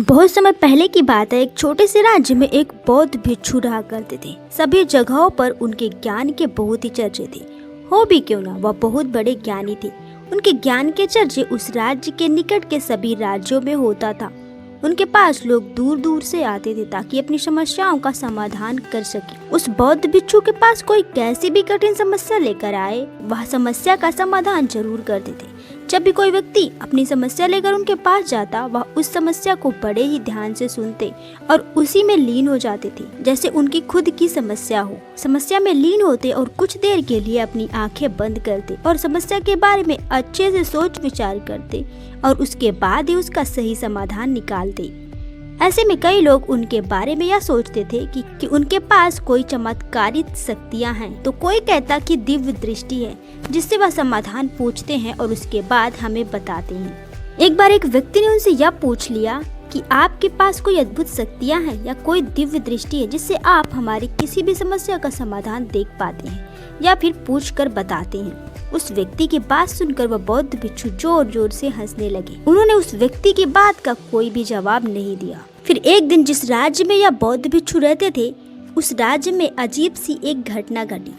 बहुत समय पहले की बात है। एक छोटे से राज्य में एक बौद्ध भिक्षु रहा करते थे। सभी जगहों पर उनके ज्ञान के बहुत ही चर्चे थे। हो भी क्यों ना, वह बहुत बड़े ज्ञानी थे। उनके ज्ञान के चर्चे उस राज्य के निकट के सभी राज्यों में होता था। उनके पास लोग दूर दूर से आते थे ताकि अपनी समस्याओं का समाधान कर सके। उस बौद्ध भिक्षु के पास कोई कैसी भी कठिन समस्या लेकर आए, वह समस्या का समाधान जरूर करते थे। जब भी कोई व्यक्ति अपनी समस्या लेकर उनके पास जाता, वह उस समस्या को बड़े ही ध्यान से सुनते और उसी में लीन हो जाते थे जैसे उनकी खुद की समस्या हो। समस्या में लीन होते और कुछ देर के लिए अपनी आंखें बंद करते और समस्या के बारे में अच्छे से सोच विचार करते और उसके बाद ही उसका सही समाधान निकालते। ऐसे में कई लोग उनके बारे में यह सोचते थे कि उनके पास कोई चमत्कारिक शक्तियां हैं, तो कोई कहता कि दिव्य दृष्टि है जिससे वह समाधान पूछते हैं और उसके बाद हमें बताते हैं। एक बार एक व्यक्ति ने उनसे यह पूछ लिया कि आपके पास कोई अद्भुत शक्तियां हैं या कोई दिव्य दृष्टि है जिससे आप हमारी किसी भी समस्या का समाधान देख पाते हैं या फिर पूछ कर बताते हैं। उस व्यक्ति की बात सुनकर वह बौद्ध भिक्षु जोर जोर से हंसने लगे। उन्होंने उस व्यक्ति की बात का कोई भी जवाब नहीं दिया। फिर एक दिन जिस राज्य में यह बौद्ध भिक्षु रहते थे, उस राज्य में अजीब सी एक घटना घटी।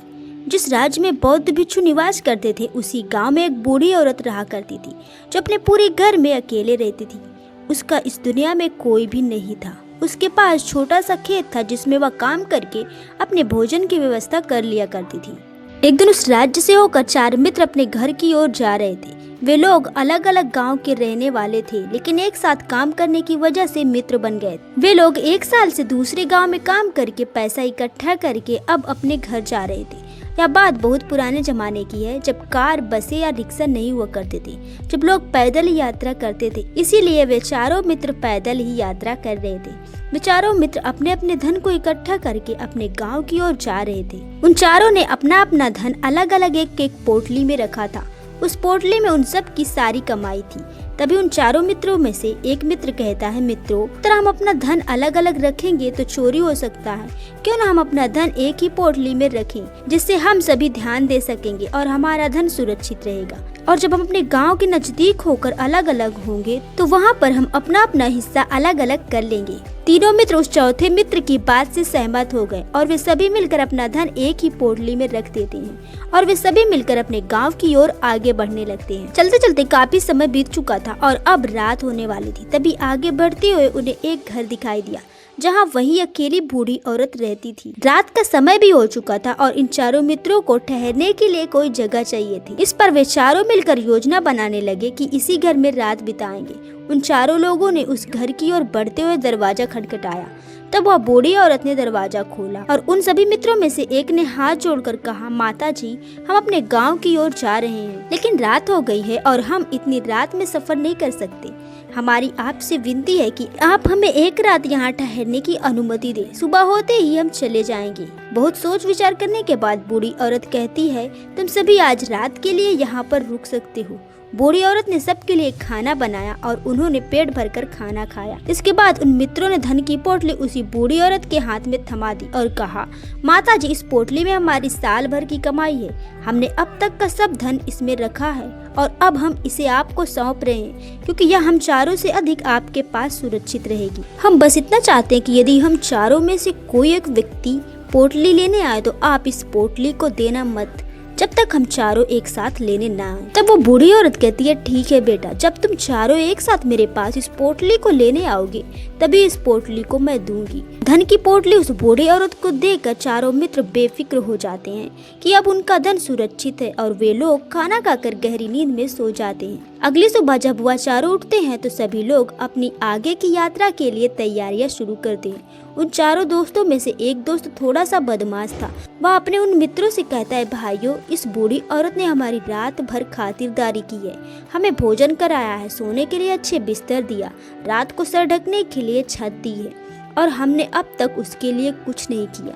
जिस राज्य में बौद्ध भिक्षु निवास करते थे, उसी गांव में एक बूढ़ी औरत रहा करती थी जो अपने पूरे घर में अकेले रहती थी। उसका इस दुनिया में कोई भी नहीं था। उसके पास छोटा सा खेत था जिसमें वह काम करके अपने भोजन की व्यवस्था कर लिया करती थी। एक दिन उस राज्य से होकर 4 मित्र अपने घर की ओर जा रहे थे। वे लोग अलग अलग गांव के रहने वाले थे, लेकिन एक साथ काम करने की वजह से मित्र बन गए। वे लोग 1 साल से दूसरे गांव में काम करके पैसा इकट्ठा करके अब अपने घर जा रहे थे। यह बात बहुत पुराने जमाने की है, जब कार, बसें या रिक्शा नहीं हुआ करते थे, जब लोग पैदल ही यात्रा करते थे। इसीलिए वे चारों मित्र पैदल ही यात्रा कर रहे थे। वे चारों मित्र अपने अपने धन को इकट्ठा करके अपने गांव की ओर जा रहे थे। उन चारों ने अपना अपना धन अलग अलग एक पोटली में रखा था। उस पोटली में उन सब की सारी कमाई थी। तभी उन चारों मित्रों में से एक मित्र कहता है, मित्रों, अगर हम अपना धन अलग अलग रखेंगे तो चोरी हो सकता है। क्यों ना हम अपना धन एक ही पोटली में रखें, जिससे हम सभी ध्यान दे सकेंगे और हमारा धन सुरक्षित रहेगा। और जब हम अपने गांव के नजदीक होकर अलग अलग होंगे तो वहाँ पर हम अपना अपना हिस्सा अलग अलग कर लेंगे। तीनों मित्र उस चौथे मित्र की बात से सहमत हो गए और वे सभी मिलकर अपना धन एक ही पोटली में रख देते हैं और वे सभी मिलकर अपने गांव की ओर आगे बढ़ने लगते हैं। चलते चलते काफी समय बीत चुका था और अब रात होने वाली थी। तभी आगे बढ़ते हुए उन्हें एक घर दिखाई दिया जहाँ वही अकेली बूढ़ी औरत रहती थी। रात का समय भी हो चुका था और इन चारों मित्रों को ठहरने के लिए कोई जगह चाहिए थी। इस पर वे चारों मिलकर योजना बनाने लगे कि इसी घर में रात बिताएंगे। उन चारों लोगों ने उस घर की ओर बढ़ते हुए दरवाजा खटखटाया। तब वह बूढ़ी औरत ने दरवाजा खोला और उन सभी मित्रों में से एक ने हाथ जोड़कर कहा, माता जी, हम अपने गांव की ओर जा रहे हैं, लेकिन रात हो गई है और हम इतनी रात में सफर नहीं कर सकते। हमारी आपसे विनती है कि आप हमें एक रात यहाँ ठहरने की अनुमति दें। सुबह होते ही हम चले जाएंगे। बहुत सोच विचार करने के बाद बूढ़ी औरत कहती है, तुम सभी आज रात के लिए यहाँ पर रुक सकते हो। बूढ़ी औरत ने सबके लिए खाना बनाया और उन्होंने पेट भरकर खाना खाया। इसके बाद उन मित्रों ने धन की पोटली उसी बूढ़ी औरत के हाथ में थमा दी और कहा, माता जी, इस पोटली में हमारी साल भर की कमाई है। हमने अब तक का सब धन इसमें रखा है और अब हम इसे आपको सौंप रहे हैं, क्योंकि यह हम चारों से अधिक आपके पास सुरक्षित रहेगी। हम बस इतना चाहते हैं कि यदि हम चारों में से कोई एक व्यक्ति पोटली लेने आए तो आप इस पोटली को देना मत, जब तक हम चारों एक साथ लेने ना आए। तब वो बूढ़ी औरत कहती है, ठीक है बेटा, जब तुम चारों एक साथ मेरे पास इस पोटली को लेने आओगे तभी इस पोटली को मैं दूंगी। धन की पोटली उस बूढ़ी औरत को देकर चारों मित्र बेफिक्र हो जाते हैं कि अब उनका धन सुरक्षित है और वे लोग खाना खाकर गहरी नींद में सो जाते हैं। अगली सुबह जब वह चारों उठते हैं तो सभी लोग अपनी आगे की यात्रा के लिए तैयारियां शुरू करते हैं। उन चारों दोस्तों में से एक दोस्त थोड़ा सा बदमाश था। वह अपने उन मित्रों से कहता है, भाइयों, इस बूढ़ी औरत ने हमारी रात भर खातिरदारी की है, हमें भोजन कराया है, सोने के लिए अच्छे बिस्तर दिया, रात को सर ढकने के लिए छत दी है और हमने अब तक उसके लिए कुछ नहीं किया।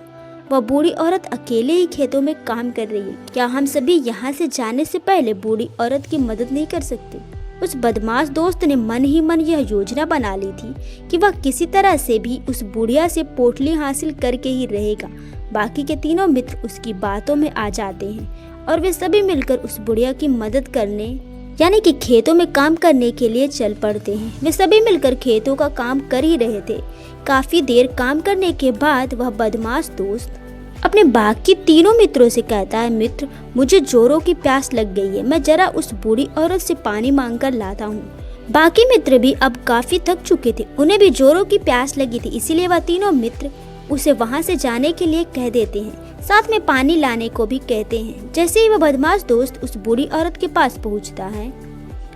वह बूढ़ी औरत अकेले ही खेतों में काम कर रही है। क्या हम सभी यहाँ से जाने से पहले बूढ़ी औरत की मदद नहीं कर सकते? उस बदमाश दोस्त ने मन ही मन यह योजना बना ली थी कि वह किसी तरह से भी उस बुढ़िया से पोटली हासिल करके ही रहेगा। बाकी के तीनों मित्र उसकी बातों में आ जाते हैं और वे सभी मिलकर उस बुढ़िया की मदद करने यानी कि खेतों में काम करने के लिए चल पड़ते हैं। वे सभी मिलकर खेतों का काम कर ही रहे थे। काफी देर काम करने के बाद वह बदमाश दोस्त अपने बाकी तीनों मित्रों से कहता है, मित्र मुझे जोरों की प्यास लग गई है, मैं जरा उस बूढ़ी औरत से पानी मांग कर लाता हूँ। बाकी मित्र भी अब काफी थक चुके थे, उन्हें भी जोरों की प्यास लगी थी, इसीलिए वह तीनों मित्र उसे वहां से जाने के लिए कह देते हैं, साथ में पानी लाने को भी कहते हैं। जैसे ही वह बदमाश दोस्त उस बूढ़ी औरत के पास पहुंचता है,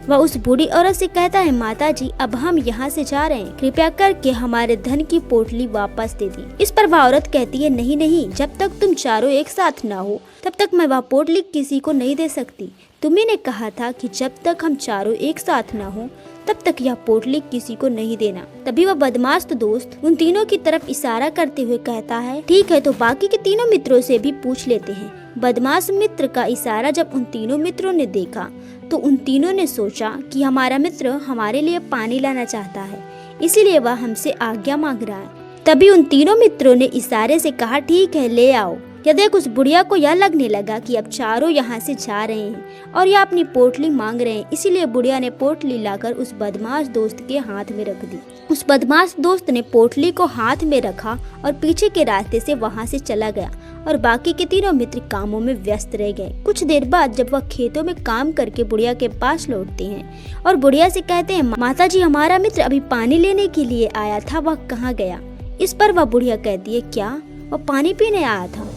वह उस बूढ़ी औरत से कहता है, माता जी अब हम यहाँ से जा रहे हैं, कृपया करके हमारे धन की पोटली वापस दे दी। इस पर वह औरत कहती है, नहीं नहीं, जब तक तुम चारों एक साथ ना हो तब तक मैं वह पोटली किसी को नहीं दे सकती। तुम्ही ने कहा था कि जब तक हम चारों एक साथ ना हो तब तक यह पोटली किसी को नहीं देना। तभी वह बदमाश दोस्त उन तीनों की तरफ इशारा करते हुए कहता है, ठीक है, तो बाकी के तीनों मित्रों से भी पूछ लेते हैं। बदमाश मित्र का इशारा जब उन तीनों मित्रों ने देखा तो उन तीनों ने सोचा कि हमारा मित्र हमारे लिए पानी लाना चाहता है, इसीलिए वह हमसे आज्ञा मांग रहा है। तभी उन तीनों मित्रों ने इशारे से कहा, ठीक है, ले आओ। यह देख उस बुढ़िया को यह लगने लगा कि अब चारों यहाँ से जा रहे हैं और यह अपनी पोटली मांग रहे हैं, इसीलिए बुढ़िया ने पोटली लाकर उस बदमाश दोस्त के हाथ में रख दी। उस बदमाश दोस्त ने पोटली को हाथ में रखा और पीछे के रास्ते से वहाँ से चला गया और बाकी के तीनों मित्र कामों में व्यस्त रह गए। कुछ देर बाद जब वह खेतों में काम करके बुढ़िया के पास लौटते हैं और बुढ़िया से कहते हैं, माता जी हमारा मित्र अभी पानी लेने के लिए आया था, वह कहाँ गया? इस पर वह बुढ़िया कहती है, क्या वह पानी पीने आया था?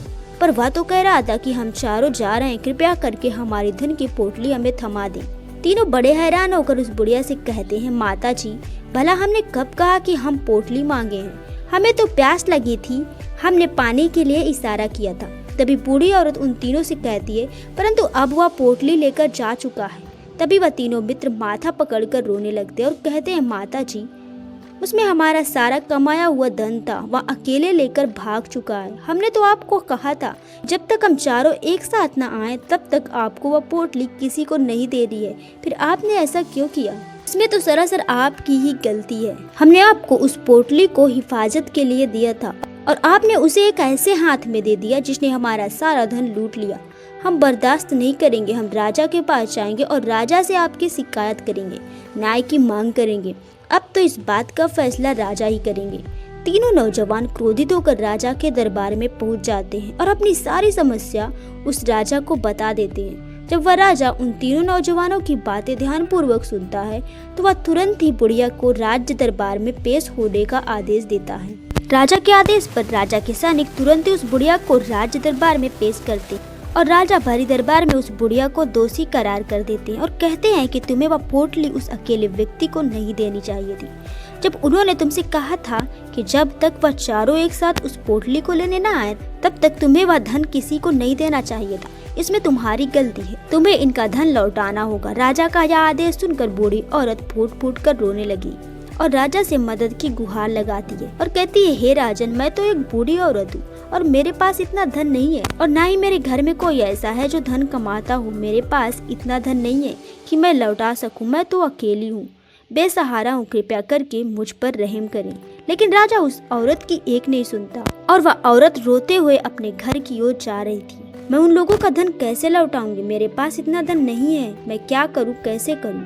पर वह तो कह रहा था कि हम चारों जा रहे हैं, कृपया करके हमारी धन की पोटली हमें थमा दें। तीनों बड़े हैरान होकर उस बुढ़िया से कहते हैं, माता जी भला हमने कब कहा कि हम पोटली मांगे हैं? हमें तो प्यास लगी थी, हमने पानी के लिए इशारा किया था। तभी बूढ़ी औरत उन तीनों से कहती है, परंतु अब वह पोटली लेकर जा चुका है। तभी वह तीनों मित्र माथा पकड़कर रोने लगते हैं और कहते हैं, माता जी उसमें हमारा सारा कमाया हुआ धन था, वह अकेले लेकर भाग चुका है। हमने तो आपको कहा था जब तक हम चारों एक साथ न आए तब तक आपको वह पोटली किसी को नहीं दे रही है, फिर आपने ऐसा क्यों किया? इसमें तो सरासर आपकी ही गलती है। हमने आपको उस पोटली को हिफाजत के लिए दिया था और आपने उसे एक ऐसे हाथ में दे दिया जिसने हमारा सारा धन लूट लिया। हम बर्दाश्त नहीं करेंगे, हम राजा के पास जाएंगे और राजा से आपकी शिकायत करेंगे, न्याय की मांग करेंगे। अब तो इस बात का फैसला राजा ही करेंगे। तीनों नौजवान क्रोधित होकर राजा के दरबार में पहुंच जाते हैं और अपनी सारी समस्या उस राजा को बता देते हैं। जब वह राजा उन तीनों नौजवानों की बातें ध्यानपूर्वक सुनता है तो वह तुरंत ही बुढ़िया को राज्य दरबार में पेश होने का आदेश देता है। राजा के आदेश पर राजा के सैनिक तुरंत ही उस बुढ़िया को राज्य दरबार में पेश करते और राजा भरी दरबार में उस बुढ़िया को दोषी करार कर देते हैं और कहते हैं कि तुम्हें वह पोटली उस अकेले व्यक्ति को नहीं देनी चाहिए थी, जब उन्होंने तुमसे कहा था कि जब तक वह चारों एक साथ उस पोटली को लेने न आए तब तक तुम्हें वह धन किसी को नहीं देना चाहिए था। इसमें तुम्हारी गलती है, तुम्हें इनका धन लौटाना होगा। राजा का यह आदेश सुनकर बूढ़ी औरत फूट फूट कर रोने लगी और राजा से मदद की गुहार लगाती है और कहती है, हे राजन, मैं तो एक बूढ़ी औरत हूँ और मेरे पास इतना धन नहीं है और ना ही मेरे घर में कोई ऐसा है जो धन कमाता हो। मेरे पास इतना धन नहीं है कि मैं लौटा सकूं, मैं तो अकेली हूँ, बेसहारा हूँ, कृपया करके मुझ पर रहम करें। लेकिन राजा उस औरत की एक नहीं सुनता और वह औरत रोते हुए अपने घर की ओर जा रही थी। मैं उन लोगों का धन कैसे लौटाऊंगी? मेरे पास इतना धन नहीं है, मैं क्या करूँ, कैसे करूँ,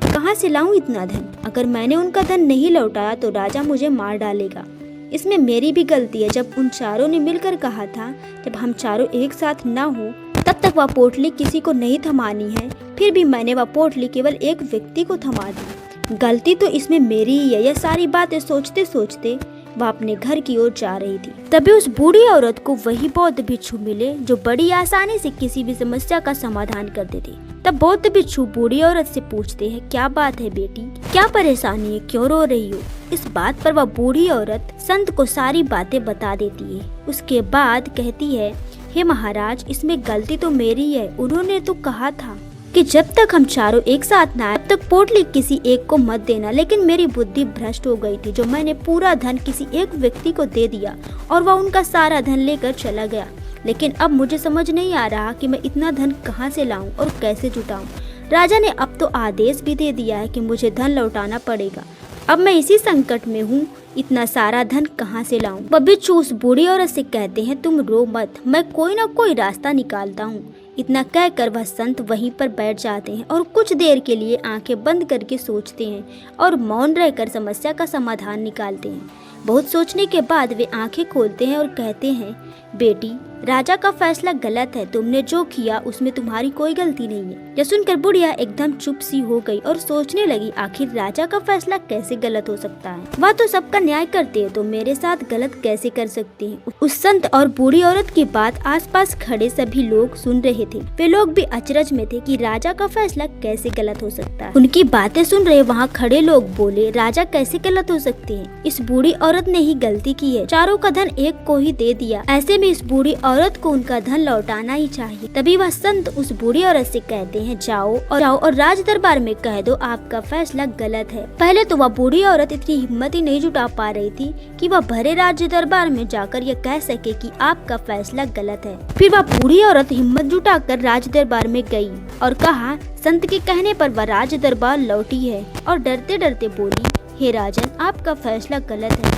कहाँ से लाऊं इतना धन? अगर मैंने उनका धन नहीं लौटाया तो राजा मुझे मार डालेगा। इसमें मेरी भी गलती है। जब उन चारों ने मिलकर कहा था जब हम चारों एक साथ न हो तब तक वह पोटली किसी को नहीं थमानी है, फिर भी मैंने वह पोटली केवल एक व्यक्ति को थमा दी। गलती तो इसमें मेरी ही है। यह सारी बातें सोचते सोचते वह अपने घर की ओर जा रही थी। तभी उस बूढ़ी औरत को वही बौद्ध भिक्षु मिले जो बड़ी आसानी से किसी भी समस्या का समाधान करते थे। तब बौद्ध भिक्षु बूढ़ी औरत से पूछते हैं, क्या बात है बेटी, क्या परेशानी है, क्यों रो रही हो? इस बात पर वह बूढ़ी औरत संत को सारी बातें बता देती है। उसके बाद कहती है, हे महाराज, इसमें गलती तो मेरी है। उन्होंने तो कहा था कि जब तक हम चारों एक साथ ना आए तब तक पोटली किसी एक को मत देना, लेकिन मेरी बुद्धि भ्रष्ट हो गई थी जो मैंने पूरा धन किसी एक व्यक्ति को दे दिया और वह उनका सारा धन लेकर चला गया। लेकिन अब मुझे समझ नहीं आ रहा कि मैं इतना धन कहाँ से लाऊं और कैसे जुटाऊं। राजा ने अब तो आदेश भी दे दिया है कि मुझे धन लौटाना पड़ेगा। अब मैं इसी संकट में हूँ, इतना सारा धन कहाँ से लाऊं? वह भिक्षु उस बूढ़ी औरत से कहते हैं, तुम रो मत, मैं कोई ना कोई रास्ता निकालता हूँ। इतना कहकर वह संत वहीं पर बैठ जाते हैं और कुछ देर के लिए आंखें बंद करके सोचते हैं और मौन रहकर समस्या का समाधान निकालते हैं। बहुत सोचने के बाद वे आंखें खोलते हैं और कहते हैं, बेटी, राजा का फैसला गलत है। तुमने जो किया उसमें तुम्हारी कोई गलती नहीं है। यह सुनकर बुढ़िया एकदम चुप सी हो गई और सोचने लगी, आखिर राजा का फैसला कैसे गलत हो सकता है? वह तो सबका न्याय करते हैं, तो मेरे साथ गलत कैसे कर सकती है? उस संत और बूढ़ी औरत की बात आसपास खड़े सभी लोग सुन रहे थे। वे लोग भी अचरज में थे कि राजा का फैसला कैसे गलत हो सकता है। उनकी बातें सुन रहे वहाँ खड़े लोग बोले, राजा कैसे गलत हो सकती है? इस बूढ़ी औरत ने ही गलती की है। चारों का धन एक को ही दे दिया। ऐसे में इस बूढ़ी औरत को उनका धन लौटाना ही चाहिए। तभी वह संत उस बूढ़ी औरत से कहते हैं, जाओ और राज दरबार में कह दो आपका फैसला गलत है। पहले तो वह बूढ़ी औरत इतनी हिम्मत ही नहीं जुटा पा रही थी कि वह भरे राज्य दरबार में जाकर यह कह सके कि आपका फैसला गलत है। फिर वह बूढ़ी औरत हिम्मत जुटाकर राज दरबार में गई और कहा, संत के कहने पर वह राज दरबार लौटी है और डरते डरते बोली, हे राजन, आपका फैसला गलत है।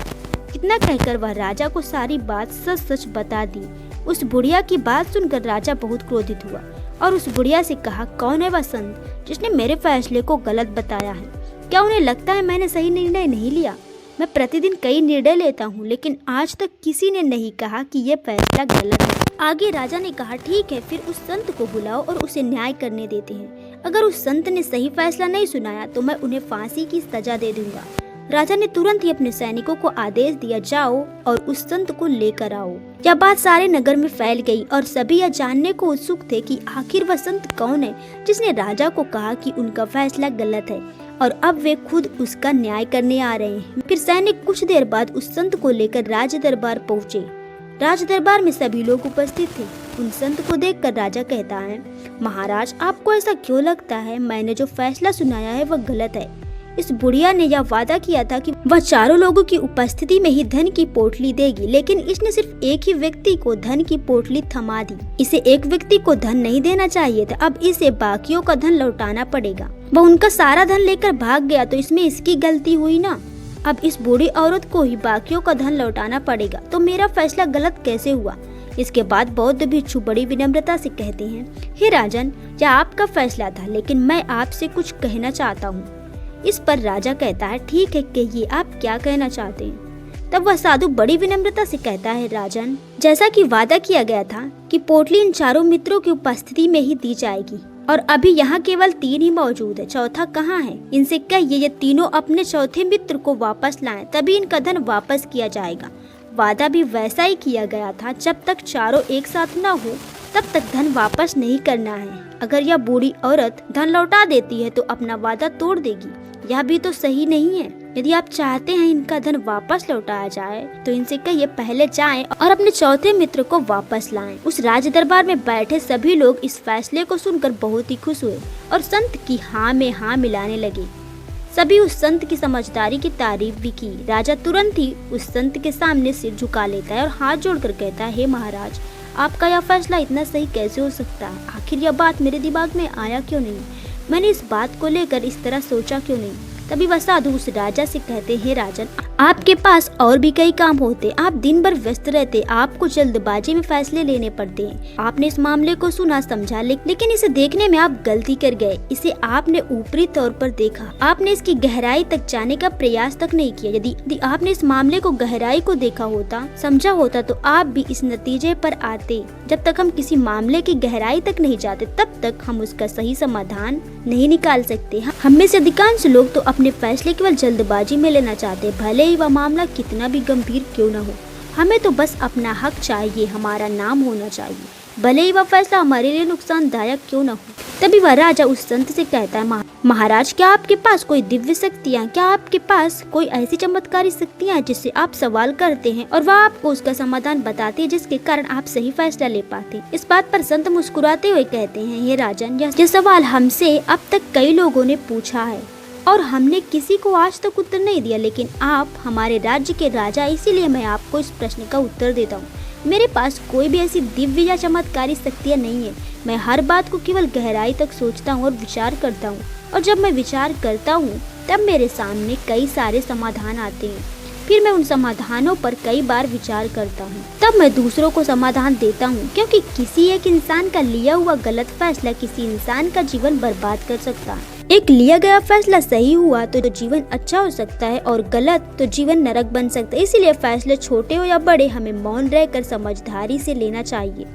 इतना कहकर वह राजा को सारी बात सच सच बता दी। उस बुढ़िया की बात सुनकर राजा बहुत क्रोधित हुआ और उस बुढ़िया से कहा, कौन है वह संत जिसने मेरे फैसले को गलत बताया है? क्या उन्हें लगता है मैंने सही निर्णय नहीं लिया? मैं प्रतिदिन कई निर्णय लेता हूँ, लेकिन आज तक किसी ने नहीं कहा कि यह फैसला गलत है। आगे राजा ने कहा, ठीक है, फिर उस संत को बुलाओ और उसे न्याय करने देते हैं। अगर उस संत ने सही फैसला नहीं सुनाया तो मैं उन्हें फांसी की सजा दे दूंगा। राजा ने तुरंत ही अपने सैनिकों को आदेश दिया, जाओ और उस संत को लेकर आओ। यह बात सारे नगर में फैल गई और सभी यह जानने को उत्सुक थे कि आखिर वह संत कौन है जिसने राजा को कहा कि उनका फैसला गलत है और अब वे खुद उसका न्याय करने आ रहे हैं। फिर सैनिक कुछ देर बाद उस संत को लेकर राज दरबार पहुँचे। राज दरबार में सभी लोग उपस्थित थे। उन संत को देखकर राजा कहता है, महाराज, आपको ऐसा क्यों लगता है? मैंने जो फैसला सुनाया है वह गलत है। इस बुढ़िया ने यह वादा किया था कि वह चारों लोगों की उपस्थिति में ही धन की पोटली देगी, लेकिन इसने सिर्फ एक ही व्यक्ति को धन की पोटली थमा दी। इसे एक व्यक्ति को धन नहीं देना चाहिए था। अब इसे बाकियों का धन लौटाना पड़ेगा। वह उनका सारा धन लेकर भाग गया तो इसमें इसकी गलती हुई ना। अब इस बूढ़ी औरत को ही बाकियों का धन लौटाना पड़ेगा, तो मेरा फैसला गलत कैसे हुआ? इसके बाद बौद्ध भिक्षु बड़ी विनम्रता से कहते हैं, हे राजन, यह आपका फैसला था, लेकिन मैं आपसे कुछ कहना चाहता हूँ। इस पर राजा कहता है, ठीक है, कहिए आप क्या कहना चाहते हैं? तब वह साधु बड़ी विनम्रता से कहता है, राजन, जैसा कि वादा किया गया था कि पोटली इन चारों मित्रों की उपस्थिति में ही दी जाएगी और अभी यहाँ केवल 3 ही मौजूद है, चौथा कहाँ है? इनसे कहिए ये तीनों अपने चौथे मित्र को वापस लाएं, तभी इनका धन वापस किया जाएगा। वादा भी वैसा ही किया गया था, जब तक चारों एक साथ न हो तब तक धन वापस नहीं करना है। अगर यह बूढ़ी औरत धन लौटा देती है तो अपना वादा तोड़ देगी। यह भी तो सही नहीं है। यदि आप चाहते हैं इनका धन वापस लौटाया जाए तो इनसे कहिए पहले जाएं और अपने चौथे मित्र को वापस लाएं। उस राज दरबार में बैठे सभी लोग इस फैसले को सुनकर बहुत ही खुश हुए और संत की हाँ में हाँ मिलाने लगे। सभी उस संत की समझदारी की तारीफ भी की। राजा तुरंत ही उस संत के सामने सिर झुका लेता है और हाथ जोड़कर कहता है, हे महाराज, आपका यह फैसला इतना सही कैसे हो सकता है? आखिर यह बात मेरे दिमाग में आया क्यों नहीं? मैंने इस बात को लेकर इस तरह सोचा क्यों नहीं? तभी वह साधु उस राजा से कहते हैं, राजन, आपके पास और भी कई काम होते, आप दिन भर व्यस्त रहते, आपको जल्दबाजी में फैसले लेने पड़ते हैं। आपने इस मामले को सुना समझा, लेकिन इसे देखने में आप गलती कर गए। इसे आपने ऊपरी तौर पर देखा, आपने इसकी गहराई तक जाने का प्रयास तक नहीं किया। यदि आपने इस मामले को गहराई को देखा होता, समझा होता, तो आप भी इस नतीजे पर आते। जब तक हम किसी मामले की गहराई तक नहीं जाते तब तक हम उसका सही समाधान नहीं निकाल सकते। हम में से अधिकांश लोग तो अपने फैसले केवल जल्दबाजी में लेना चाहते, भले ही वह मामला कितना भी गंभीर क्यों न हो। हमें तो बस अपना हक चाहिए, हमारा नाम होना चाहिए, भले ही वह फैसला हमारे लिए नुकसानदायक क्यों न हो। तभी वह राजा उस संत से कहता है, महाराज, क्या आपके पास कोई दिव्य शक्तियाँ, क्या आपके पास कोई ऐसी चमत्कारी शक्तियाँ हैं जिससे आप सवाल करते हैं और वह आपको उसका समाधान बताती है, जिसके कारण आप सही फैसला ले पाते? इस बात पर संत मुस्कुराते हुए कहते हैं, हे राजन, यह सवाल हमसे अब तक कई लोगों ने पूछा है और हमने किसी को आज तक उत्तर नहीं दिया, लेकिन आप हमारे राज्य के राजा, इसीलिए मैं आपको इस प्रश्न का उत्तर देता हूँ। मेरे पास कोई भी ऐसी दिव्य या चमत्कारी शक्तियाँ नहीं है। मैं हर बात को केवल गहराई तक सोचता हूँ और विचार करता हूँ, और जब मैं विचार करता हूँ तब मेरे सामने कई सारे समाधान आते हैं। फिर मैं उन समाधानों पर कई बार विचार करता हूँ। तब मैं दूसरों को समाधान देता हूँ, क्योंकि किसी एक इंसान का लिया हुआ गलत फैसला किसी इंसान का जीवन बर्बाद कर सकता है। एक लिया गया फैसला सही हुआ तो जीवन अच्छा हो सकता है और गलत तो जीवन नरक बन सकता है। इसीलिए फैसले छोटे हो या बड़े, हमें मौन रहकर समझदारी से लेना चाहिए।